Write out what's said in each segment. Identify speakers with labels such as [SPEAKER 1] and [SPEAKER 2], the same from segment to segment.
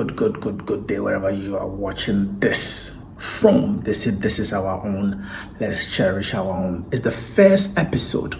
[SPEAKER 1] Good day wherever you are watching this from. This is our own. Let's cherish our own. It's the first episode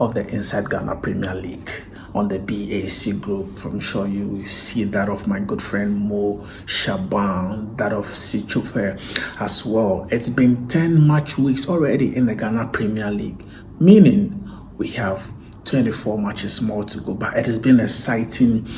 [SPEAKER 1] of the Inside Ghana Premier League on the BAC group. I'm sure you will see that of my good friend Mo Shaban, that of Sichupe as well. It's been 10 match weeks already in the Ghana Premier League, meaning we have 24 matches more to go. But it has been exciting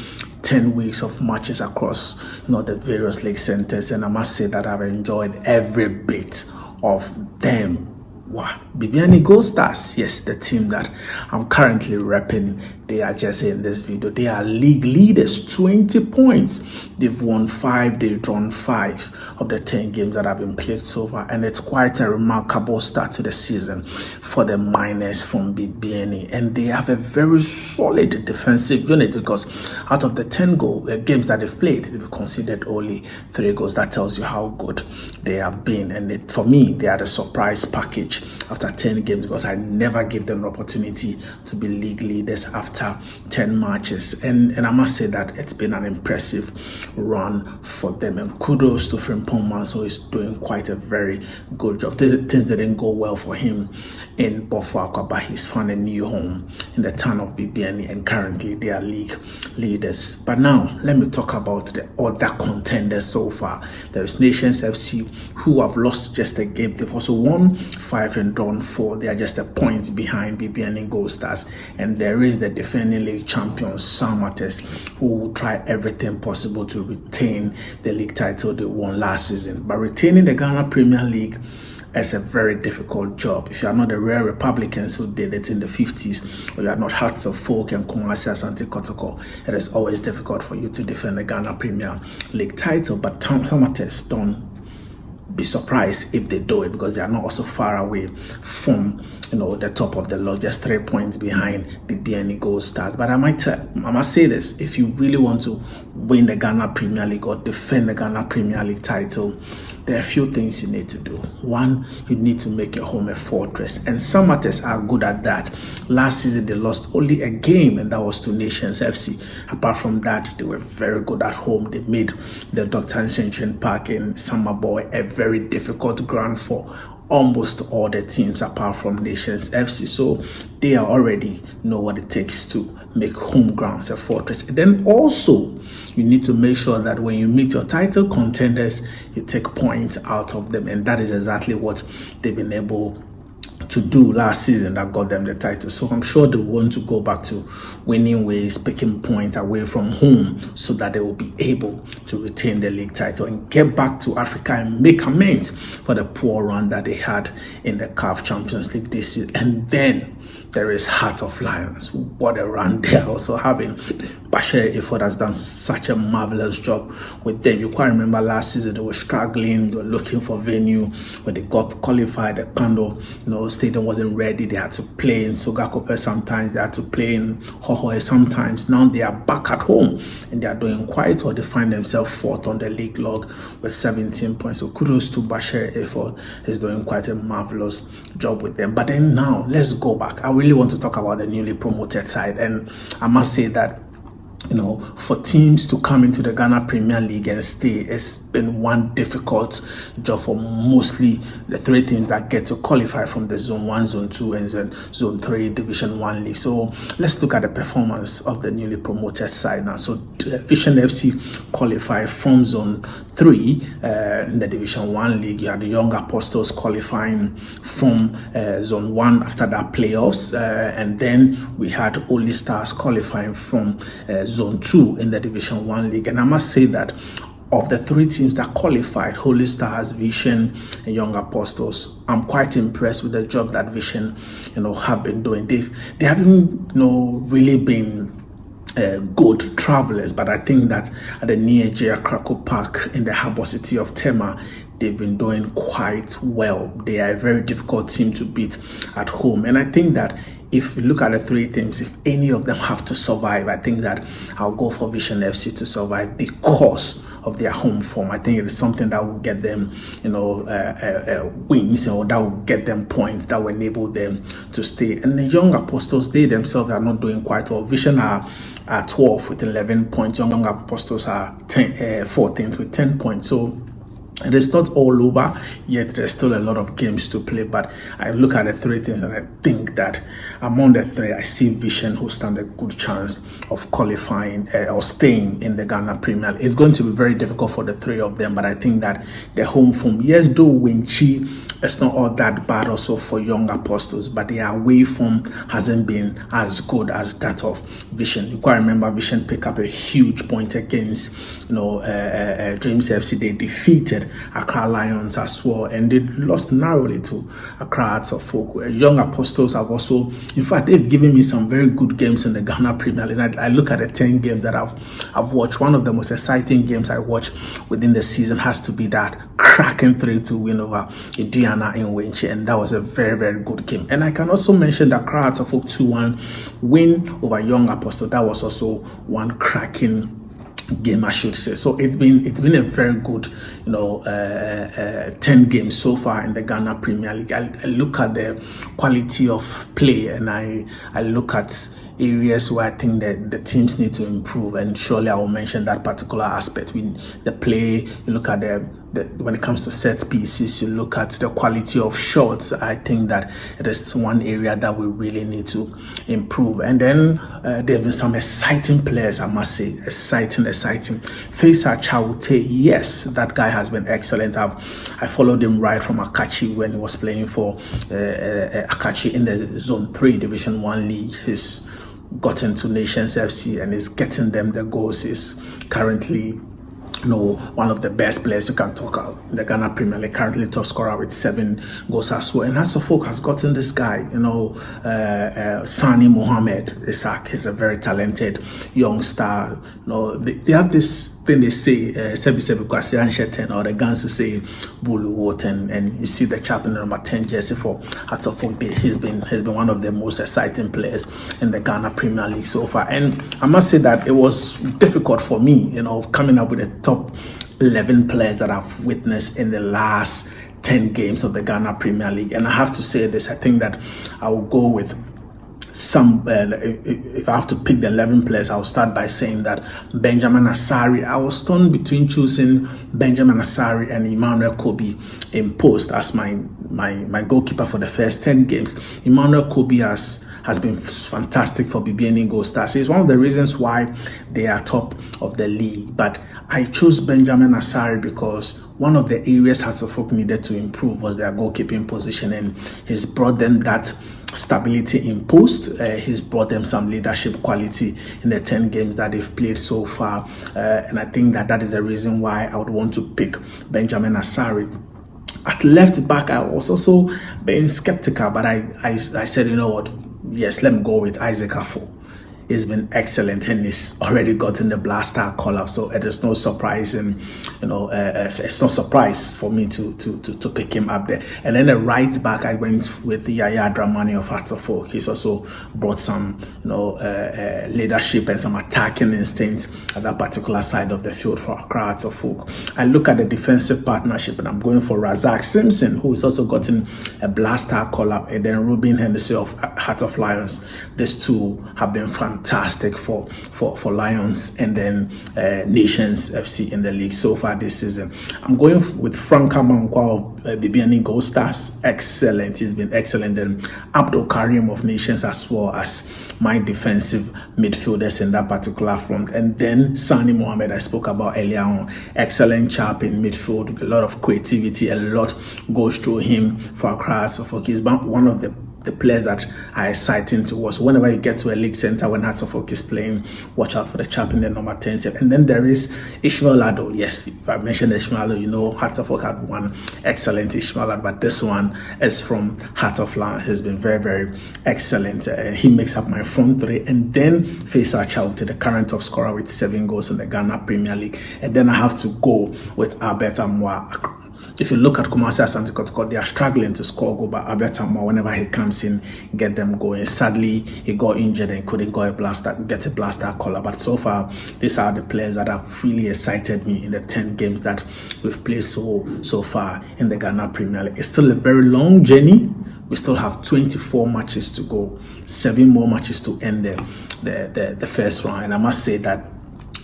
[SPEAKER 1] 10 weeks of matches across the various league centers, and I must say that I've enjoyed every bit of them. Wow, Bibiani Gold Stars, yes, the team that I'm currently repping, they are just in this video. They are league leaders, 20 points. They've won 5, they've drawn 5 of the 10 games that have been played so far, and it's quite a remarkable start to the season for the miners from Bibiani. And they have a very solid defensive unit, because out of the 10 games that they've played, they've conceded only 3 goals. That tells you how good they have been. And for me, they are the surprise package after 10 games, because I never gave them an opportunity to be league leaders after 10 matches. And I must say that it's been an impressive run for them. And kudos to Frimpong Manso, is doing quite a very good job. Things didn't go well for him in Bofuakwa, but he's found a new home in the town of Bibiani, and currently they are league leaders. But now, let me talk about the other contenders so far. There is Nations FC, who have lost just a game. They've also won 5 and drawn 4. They are just a point behind Bibiani Gold Stars. And there is the defending league champions, Salmates, who will try everything possible to retain the league title they won last season. But retaining the Ghana Premier League is a very difficult job. If you are not the rare Republicans who did it in the 50s, or you are not Hearts of Folk and Kumasi Asante Kotoko, it is always difficult for you to defend the Ghana Premier League title. But Salmates don't be surprised if they do it, because they are not also far away from the top of the log, just 3 points behind Bibiani Gold Stars. But I must say this: if you really want to win the Ghana Premier League or defend the Ghana Premier League title, there are a few things you need to do. One, you need to make your home a fortress, and Salmates are good at that. Last season they lost only a game, and that was to Nations FC. Apart from that, they were very good at home. They made the Dr. Nshenchen Park in Samaboy a very difficult ground for almost all the teams apart from Nations FC. So they already know what it takes to make home grounds a fortress. And then also, you need to make sure that when you meet your title contenders, you take points out of them. And that is exactly what they've been able to do last season that got them the title. So I'm sure they want to go back to winning ways, picking points away from home, so that they will be able to retain the league title and get back to Africa and make amends for the poor run that they had in the CAF Champions League this season. And then there is Heart of Lions. What a run they are also having. Bashir Ifod has done such a marvelous job with them. You quite remember last season they were struggling, they were looking for venue. When they got qualified, the Kando stadium wasn't ready. They had to play in Sogakope sometimes, they had to play in Hohoe sometimes. Now they are back at home and they are doing quite well. They find themselves 4th on the league log with 17 points. So kudos to Bashir Ifod, is doing quite a marvelous job with them. But then now, let's go back. I really want to talk about the newly promoted side, and I must say that for teams to come into the Ghana Premier League and stay, it's been one difficult job for mostly the 3 teams that get to qualify from the Zone 1, Zone 2, and Zone 3 Division 1 league. So let's look at the performance of the newly promoted side now. So Vision FC qualified from Zone 3 in the Division 1 league. You had the Young Apostles qualifying from Zone 1 after that playoffs, and then we had Holy Stars qualifying from Zone 2 in the Division 1 league. And I must say that of the 3 teams that qualified, Holy Stars, Vision, and Young Apostles, I'm quite impressed with the job that Vision have been doing. They haven't really been good travelers, but I think that at the near Krako Park in the harbour city of Tema, they've been doing quite well. They are a very difficult team to beat at home, and I think that if you look at the 3 teams, if any of them have to survive, I think that I'll go for Vision FC to survive because of their home form. I think it is something that will get them, wins, or that will get them points that will enable them to stay. And the young apostles, they themselves are not doing quite well. Vision are 12 with 11 points. Young apostles are 14th with 10 points. So it is not all over yet. There's still a lot of games to play, but I look at the three teams and I think that among the three, I see Vision who stand a good chance of qualifying or staying in the Ghana Premier League. It's going to be very difficult for the three of them, but I think that the home form, yes, though Winchi, it's not all that bad also for young apostles, but their away form hasn't been as good as that of Vision. You quite remember Vision pick up a huge point against Dreams FC. They defeated Accra Lions as well, and they lost narrowly to Accra Hearts of Oak. Young apostles have also, in fact, they've given me some very good games in the Ghana Premier League. I look at the 10 games that I've watched. One of the most exciting games I watched within the season has to be that cracking 3-2 win over Indiana in Winchi, and that was a very, very good game. And I can also mention that Accra Hearts of Oak 2-1 win over Young Apostle. That was also one cracking game, I should say. So it's been a very good 10 games so far in the Ghana Premier League. I look at the quality of play, and I look at areas where I think that the teams need to improve, and surely I will mention that particular aspect. The play, you look at when it comes to set pieces, you look at the quality of shots. I think that it is one area that we really need to improve. And then there have been some exciting players, I must say, exciting. Felix Romark, yes, that guy has been excellent. I followed him right from Akachi when he was playing for Akachi in the Zone 3 Division 1 League. He's gotten to Nations FC and is getting them the goals. Is currently one of the best players you can talk about in the Ghana Premier League, currently top scorer with 7 goals as well. And Hasselhoff has gotten this guy, Sani Mohammed Isaac. He's a very talented young star. They have this thing they say, or the guns who say Bulu Woten, and you see the chap in the number 10 jersey for Hasselhoff. He's been one of the most exciting players in the Ghana Premier League so far. And I must say that it was difficult for me, coming up with a top 11 players that I've witnessed in the last 10 games of the Ghana Premier League. And I have to say this, I think that I will go with some, if I have to pick the 11 players, I'll start by saying that Benjamin Asari. I was torn between choosing Benjamin Asari and Emmanuel Kobe in post as my goalkeeper for the first 10 games. Emmanuel Kobe has been fantastic for BBN Gold Stars. He's one of the reasons why they are top of the league. But I chose Benjamin Asari because one of the areas Hasselhoff needed to improve was their goalkeeping position, and he's brought them that stability in post. He's brought them some leadership quality in the 10 games that they've played so far, and I think that is the reason why I would want to pick Benjamin Asari. At left back, I was also being skeptical, but I said, yes, let me go with Isaac Affo. He's been excellent and he's already gotten the blaster call-up, so it is no surprise, and it's no surprise for me to pick him up there. And then the right back, I went with Yaya Dramani of Hearts of Oak. He's also brought some leadership and some attacking instincts at that particular side of the field for Accra Hearts of Oak. I look at the defensive partnership and I'm going for Razak Simpson, who has also gotten a blaster call-up, and then Ruben Hennessy of Heart of Lions. These two have been fantastic for Lions and then Nations FC in the league so far this season. I'm going with Frank Amankwa of BBN Gold Stars. Excellent. He's been excellent. And Abdul Karim of Nations, as well as my defensive midfielders in that particular front. And then Sani Mohammed, I spoke about earlier on. Excellent chap in midfield. A lot of creativity. A lot goes through him for Accra. So he's one of the players that are exciting to watch. Whenever you get to a league center, when Hearts of Oak is playing, watch out for the chap in the number 10 set. And then there is Ishmael Ado. Yes, if I mentioned Ishmael Ado, Hearts of Oak had one excellent Ishmael Ado, but this one is from Heart of Lion. He's been very, very excellent. He makes up my front three. And then Felix Romark, the current top scorer with 7 goals in the Ghana Premier League. And then I have to go with Albert Amwa, if you look at Kumasi Asante Kotoko, they are struggling to score goal, but Abiatama, whenever he comes in, get them going. Sadly, he got injured and couldn't get a blaster caller. But so far, these are the players that have really excited me in the 10 games that we've played so far in the Ghana Premier League. It's still a very long journey. We still have 24 matches to go, 7 more matches to end the first round. And I must say that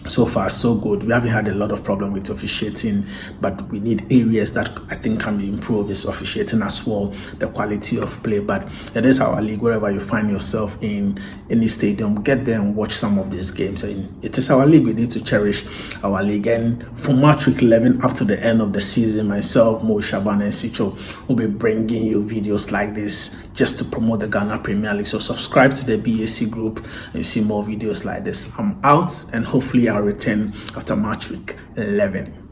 [SPEAKER 1] so far so good. We haven't had a lot of problem with officiating, but we need areas that I think can be improved. Is officiating as well, the quality of play. But that is our league. Wherever you find yourself in any stadium, get there and watch some of these games. And it is our league. We need to cherish our league. And from March week 11 up to the end of the season, myself, Mo Shaban and Sicho will be bringing you videos like this just to promote the Ghana Premier League. So subscribe to the BAC group and you see more videos like this. I'm out, and hopefully I'll return after March week 11.